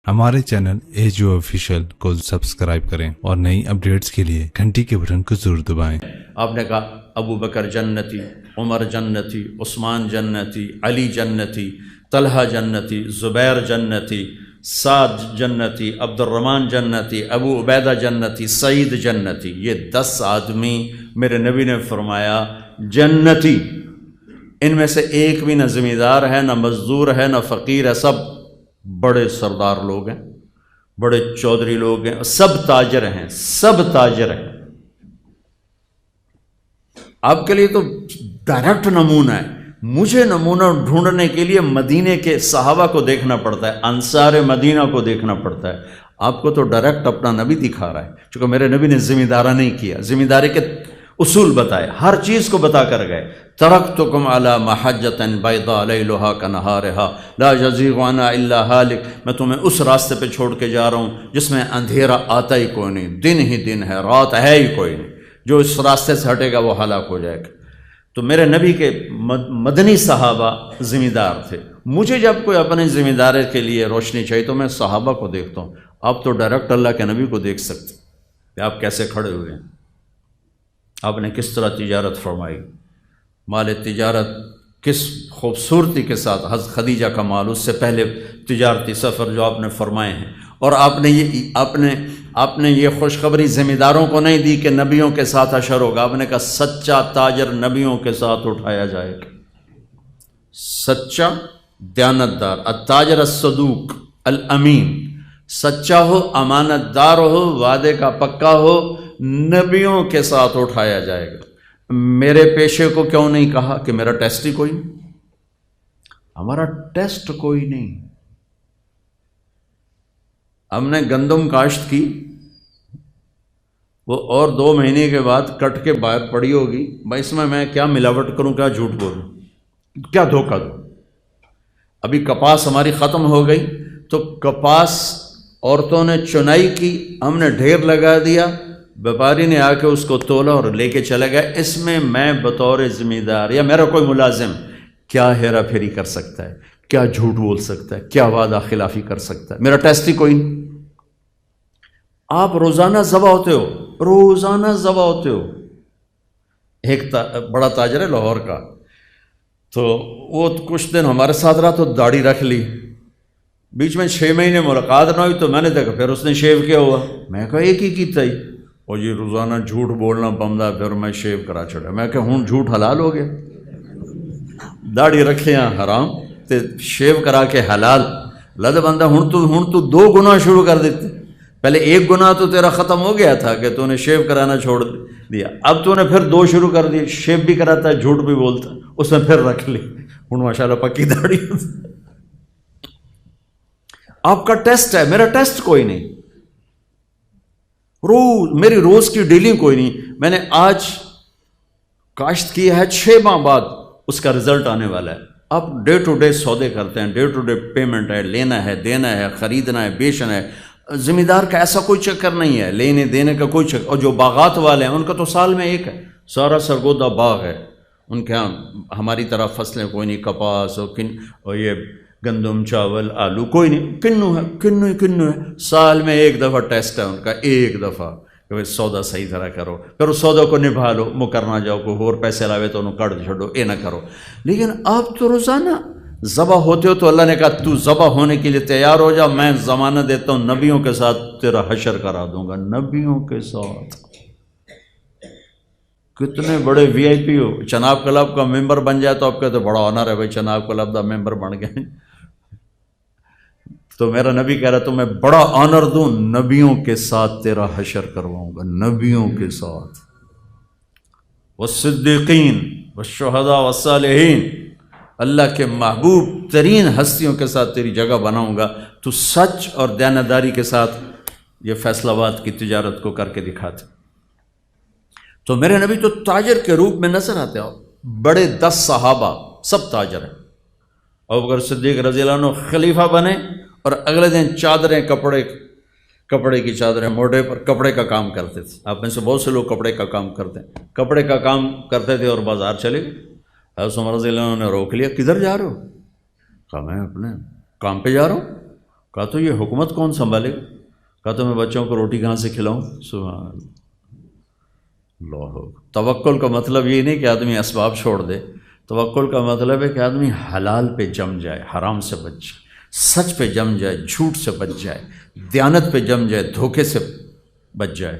ہمارے channel AGO official کو subscribe کریں اور نئی اپڈیٹس کے لیے گھنٹی کے بٹن کو ضرور دبائیں۔ آپ نے کہا ابو بکر جنتی، عمر جنتی، عثمان جنتی، علی جنتی، طلحہ جنتی، زبیر جنتی، سعد جنتی، عبد الرحمن جنتی، ابو عبیدہ جنتی، سعید جنتی۔ یہ 10 آدمی میرے نبی نے فرمایا جنتی، ان میں سے ایک بھی نہ زمیندار ہے، نہ مزدور ہے، نہ فقیر ہے، سب بڑے سردار لوگ ہیں، بڑے چودھری لوگ ہیں، سب تاجر ہیں، سب تاجر ہیں۔ آپ کے لیے تو ڈائریکٹ نمونہ ہے، مجھے نمونہ ڈھونڈنے کے لیے مدینے کے صحابہ کو دیکھنا پڑتا ہے، انصار مدینہ کو دیکھنا پڑتا ہے۔ آپ کو تو ڈائریکٹ اپنا نبی دکھا رہا ہے، چونکہ میرے نبی نے ذمہ دارہ نہیں کیا، ذمہ داری کے اصول بتائے، ہر چیز کو بتا کر گئے۔ ترکتکم علی محجۃ بیضاء لیلھا کنہارھا لا یزیغ عنہا الا ہالک، میں تمہیں اس راستے پہ چھوڑ کے جا رہا ہوں جس میں اندھیرا آتا ہی کوئی نہیں، دن ہی دن ہے، رات ہے ہی کوئی نہیں، جو اس راستے سے ہٹے گا وہ ہلاک ہو جائے گا۔ تو میرے نبی کے مدنی صحابہ ذمہ دار تھے۔ مجھے جب کوئی اپنے ذمہ داری کے لیے روشنی چاہیے تو میں صحابہ کو دیکھتا ہوں۔ آپ تو ڈائریکٹ اللہ کے نبی کو دیکھ سکتے کہ آپ کیسے کھڑے ہوئے ہیں، آپ نے کس طرح تجارت فرمائی، مال تجارت کس خوبصورتی کے ساتھ، حضرت خدیجہ کا مال، اس سے پہلے تجارتی سفر جو آپ نے فرمائے ہیں، اور آپ نے یہ خوشخبری ذمہ داروں کو نہیں دی کہ نبیوں کے ساتھ حشر ہوگا، آپ نے کہا سچا تاجر نبیوں کے ساتھ اٹھایا جائے گا، سچا دیانتدار، التاجر الصدوق الامین، سچا ہو، امانت دار ہو، وعدے کا پکا ہو، نبیوں کے ساتھ اٹھایا جائے گا۔ میرے پیشے کو کیوں نہیں کہا کہ میرا ٹیسٹ ہی کوئی نہیں، ہمارا ٹیسٹ کوئی نہیں۔ ہم نے گندم کاشت کی، وہ اور 2 مہینے کے بعد کٹ کے باہر پڑی ہوگی، بھائی اس میں کیا ملاوٹ کروں، کیا جھوٹ بولوں، کیا دھوکہ دوں۔ ابھی کپاس ہماری ختم ہو گئی تو کپاس عورتوں نے چنائی کی، ہم نے ڈھیر لگا دیا، بیپاری نے آ کے اس کو تولا اور لے کے چلا گیا۔ اس میں میں بطور ذمہ دار یا میرا کوئی ملازم کیا ہیرا پھیری کر سکتا ہے، کیا جھوٹ بول سکتا ہے، کیا وعدہ خلافی کر سکتا ہے؟ میرا ٹیسٹ ہی کوئی نہیں۔ آپ روزانہ ذبح ہوتے ہو، روزانہ ذبح ہوتے ہو۔ ایک بڑا تاجر ہے لاہور کا، تو وہ کچھ دن ہمارے ساتھ رہا تو داڑھی رکھ لی، بیچ میں 6 مہینے ملاقات نہ ہوئی تو میں نے دیکھا پھر اس نے شیو کیا ہوا، میں کہا ایک ہی کیتا ہی، اور یہ روزانہ جھوٹ بولنا بمدا، پھر میں شیو کرا چھڑا۔ میں کہ ہوں جھوٹ حلال ہو گیا، داڑھی رکھے ہیں حرام تے شیو کرا کے حلال، لد بندہ ہوں تو 2 گناہ شروع کر دیتے۔ پہلے 1 گناہ تو تیرا ختم ہو گیا تھا کہ تو نے شیو کرانا چھوڑ دیا، اب تو نے پھر 2 شروع کر دیے، شیو بھی کراتا ہے، جھوٹ بھی بولتا ہے، اس نے پھر رکھ لی، ہوں ماشاءاللہ پکی داڑھی۔ آپ کا ٹیسٹ ہے، میرا ٹیسٹ کوئی نہیں، میری روز کی ڈیلنگ کوئی نہیں۔ میں نے آج کاشت کی ہے، 6 ماہ بعد اس کا رزلٹ آنے والا ہے۔ آپ ڈے ٹو ڈے سودے کرتے ہیں، ڈے ٹو ڈے پیمنٹ ہے، لینا ہے، دینا ہے، خریدنا ہے، بیچنا ہے۔ ذمہ دار کا ایسا کوئی چکر نہیں ہے، لینے دینے کا کوئی چکر۔ اور جو باغات والے ہیں ان کا تو سال میں ایک ہے، سارا سرگودا باغ ہے ان کے ہاں، ہماری طرح فصلیں کوئی نہیں، کپاس اور یہ گندم، چاول، آلو کوئی نہیں، کنو ہے۔ سال میں 1 دفعہ ٹیسٹ ہے ان کا، 1 دفعہ کہ بھائی سودا صحیح طرح کرو، پھر اس سودا کو نبھا لو، مکر نہ جاؤ، کوئی اور پیسے لاوے تو انہوں کٹ چھوڑو، یہ نہ کرو۔ لیکن آپ تو روزانہ ذبح ہوتے ہو، تو اللہ نے کہا تو ذبح ہونے کے لیے تیار ہو جا، میں ضمانت دیتا ہوں نبیوں کے ساتھ تیرا حشر کرا دوں گا، نبیوں کے ساتھ۔ کتنے بڑے VIP ہو، چناب کلب کا ممبر بن جائے تو آپ کہتے بڑا آنر ہے بھائی، چناب کلب کا ممبر بن گئے۔ تو میرا نبی کہہ رہا تو میں بڑا آنر دوں، نبیوں کے ساتھ تیرا حشر کرواؤں گا، نبیوں کے ساتھ، والصدیقین والشہداء والصالحین، اللہ کے محبوب ترین ہستیوں کے ساتھ تیری جگہ بناؤں گا، تو سچ اور دیانتداری کے ساتھ یہ فیصل آباد کی تجارت کو کر کے دکھاتے۔ تو میرے نبی تو تاجر کے روپ میں نظر آتے ہیں، بڑے 10 صحابہ سب تاجر ہیں۔ ابوبکر صدیق رضی اللہ عنہ خلیفہ بنے اور اگلے دن چادریں، کپڑے کی چادریں موڈے پر کپڑے کا کام کرتے تھے۔ آپ میں سے بہت سے لوگ کپڑے کا کام کرتے ہیں، کپڑے کا کام کرتے تھے اور بازار چلے گئے۔ حضرت عمر رضی اللہ عنہ نے روک لیا، کدھر جا رہے ہو؟ کہا میں اپنے کام پہ جا رہا ہوں۔ کہا تو یہ حکومت کون سنبھالے گا؟ کہا تو میں بچوں کو روٹی کہاں سے کھلاؤں؟ سبحان اللہ۔ توکل کا مطلب یہ نہیں کہ آدمی اسباب چھوڑ دے، توکل کا مطلب ہے کہ آدمی حلال پہ جم جائے، حرام سے بچ جائے، سچ پہ جم جائے، جھوٹ سے بچ جائے، دیانت پہ جم جائے، دھوکے سے بچ جائے۔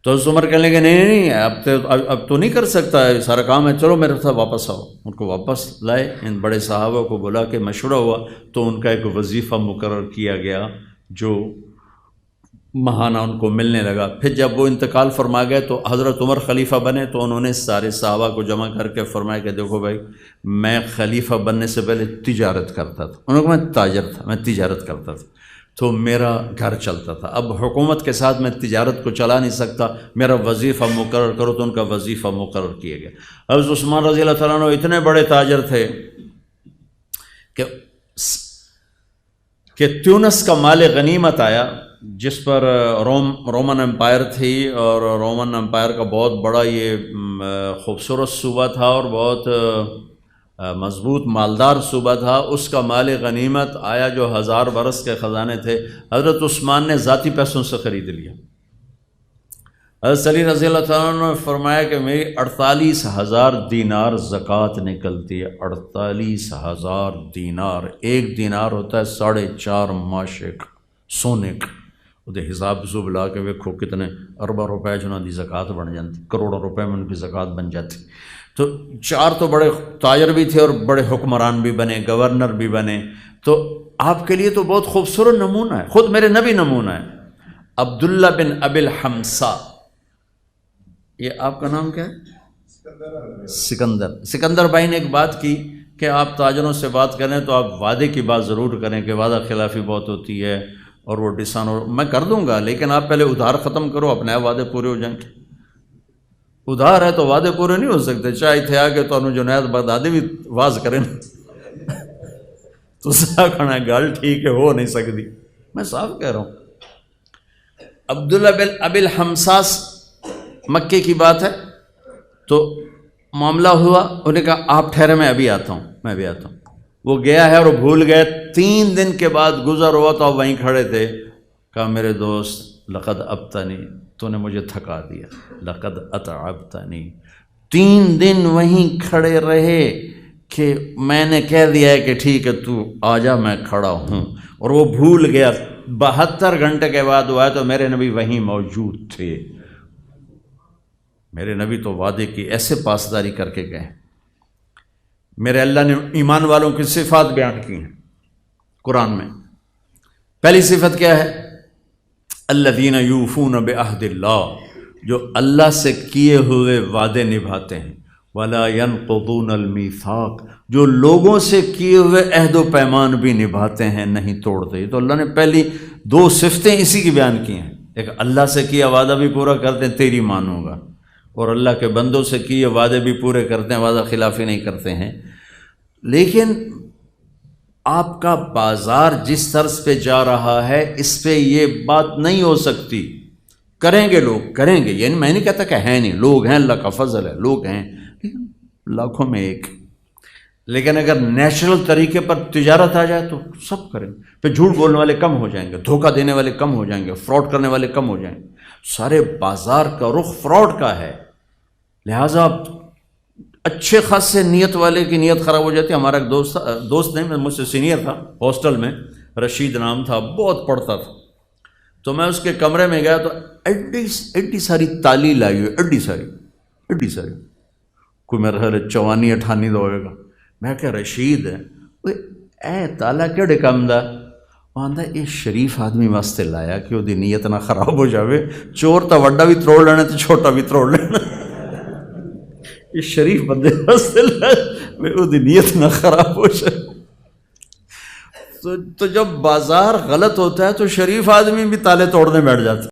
تو حضرت عمر کہنے لگے نہیں اب تو نہیں کر سکتا ہے سارا کام ہے، چلو میرے ساتھ واپس آؤ۔ ان کو واپس لائے، ان بڑے صحابہ کو بلا کے مشورہ ہوا تو ان کا ایک وظیفہ مقرر کیا گیا جو ماہانہ ان کو ملنے لگا۔ پھر جب وہ انتقال فرما گئے تو حضرت عمر خلیفہ بنے تو انہوں نے سارے صحابہ کو جمع کر کے فرمایا کہ دیکھو بھائی، میں خلیفہ بننے سے پہلے تجارت کرتا تھا، انہوں نے کہا میں تاجر تھا، میں تجارت کرتا تھا تو میرا گھر چلتا تھا، اب حکومت کے ساتھ میں تجارت کو چلا نہیں سکتا، میرا وظیفہ مقرر کرو۔ تو ان کا وظیفہ مقرر کیا گیا۔ حضرت عثمان رضی اللہ تعالیٰ عنہ اتنے بڑے تاجر تھے کہ تیونس کا مال غنیمت آیا، جس پر رومن امپائر تھی، اور رومن امپائر کا بہت بڑا یہ خوبصورت صوبہ تھا اور بہت مضبوط مالدار صوبہ تھا۔ اس کا مال غنیمت آیا جو 1000 برس کے خزانے تھے، حضرت عثمان نے ذاتی پیسوں سے خرید لیا۔ حضرت علی رضی اللہ تعالیٰ عنہ نے فرمایا کہ میری 48,000 دینار زکوٰۃ نکلتی ہے۔ 48,000 دینار، ایک دینار ہوتا ہے 4.5 ماشے کا سونے کا۔ وہ حساب زب لا کے ویکھو کتنے ارباں روپے جنہاں دی زکوٰۃ بن جاتی، کروڑوں روپے میں ان کی زکوٰۃ بن جاتی۔ تو 4 تو بڑے تاجر بھی تھے اور بڑے حکمران بھی بنے، گورنر بھی بنے۔ تو آپ کے لیے تو بہت خوبصورت نمونہ ہے، خود میرے نبی نمونہ ہے۔ عبداللہ بن ابی الحمصا، یہ آپ کا نام کیا ہے؟ سکندر بھائی نے ایک بات کی کہ آپ تاجروں سے بات کریں تو آپ وعدے کی بات ضرور کریں کہ وعدہ خلافی بہت ہوتی ہے اور وہ میں کر دوں گا، لیکن آپ پہلے ادھار ختم کرو، اپنے وعدے پورے ہو جائیں گے۔ ادھار ہے تو وعدے پورے نہیں ہو سکتے، چاہے تھے آگے تو انہوں جنید بغدادی بھی واز کریں تو کھڑا گل ٹھیک ہے، ہو نہیں سکتی۔ میں صاف کہہ رہا ہوں۔ عبداللہ بن ابی الحمصاس مکے کی بات ہے، تو معاملہ ہوا، انہوں نے کہا آپ ٹھہرے، میں ابھی آتا ہوں۔ وہ گیا ہے اور بھول گئے۔ 3 دن کے بعد گزر ہوا تو وہیں کھڑے تھے، کہا میرے دوست لقد ابتنی، تو نے مجھے تھکا دیا، لقد اتعبتنی۔ 3 دن وہیں کھڑے رہے کہ میں نے کہہ دیا ہے کہ ٹھیک ہے تو آ جا، میں کھڑا ہوں، اور وہ بھول گیا۔ 72 گھنٹے کے بعد وہ آئے تو میرے نبی وہیں موجود تھے۔ میرے نبی تو وعدے کی ایسے پاسداری کر کے گئے۔ میرے اللہ نے ایمان والوں کی صفات بیان کی ہیں قرآن میں۔ پہلی صفت کیا ہے؟ الذین یوفون بعہد اللہ، جو اللہ سے کیے ہوئے وعدے نبھاتے ہیں۔ ولا ینقضون المیثاق، جو لوگوں سے کیے ہوئے عہد و پیمان بھی نبھاتے ہیں، نہیں توڑتے۔ تو اللہ نے پہلی 2 صفتیں اسی کی بیان کی ہیں، ایک اللہ سے کیا وعدہ بھی پورا کرتے ہیں، تیری مانوں گا، اور اللہ کے بندوں سے کیے وعدے بھی پورے کرتے ہیں، وعدہ خلافی نہیں کرتے ہیں۔ لیکن آپ کا بازار جس طرز پہ جا رہا ہے، اس پہ یہ بات نہیں ہو سکتی۔ کریں گے لوگ، کریں گے، یعنی میں نہیں کہتا کہ ہے نہیں، لوگ ہیں، اللہ کا فضل ہے، لوگ ہیں، لیکن لاکھوں میں ایک۔ لیکن اگر نیچرل طریقے پر تجارت آ جائے تو سب کریں، پھر جھوٹ بولنے والے کم ہو جائیں گے، دھوکہ دینے والے کم ہو جائیں گے، فراڈ کرنے والے کم ہو جائیں گے۔ سارے بازار کا رخ فراڈ کا ہے، لہٰذا اچھے خاصے نیت والے کی نیت خراب ہو جاتی ہے۔ ہمارا ایک دوست نہیں، مجھ سے سینئر تھا ہاسٹل میں، رشید نام تھا، بہت پڑھتا تھا۔ تو میں اس کے کمرے میں گیا تو ایڈی ساری تالی لائی ہوئی، ایڈی ساری، کوئی میرا خیال 54-58 تو ہوئے گا۔ میں کہ رشید ہے، اے تالا کہڑے کام دا؟ وہ آندا یہ شریف آدمی واسطے لایا کہ وہ دی نیت نہ خراب ہو جاوے، چور تو وڈا بھی تروڑ لینا تو چھوٹا بھی تروڑ لینا، یہ شریف بندے واسطے لایا وہ دی نیت نہ خراب ہو جائے۔ تو جب بازار غلط ہوتا ہے تو شریف آدمی بھی تالے توڑنے بیٹھ جاتے۔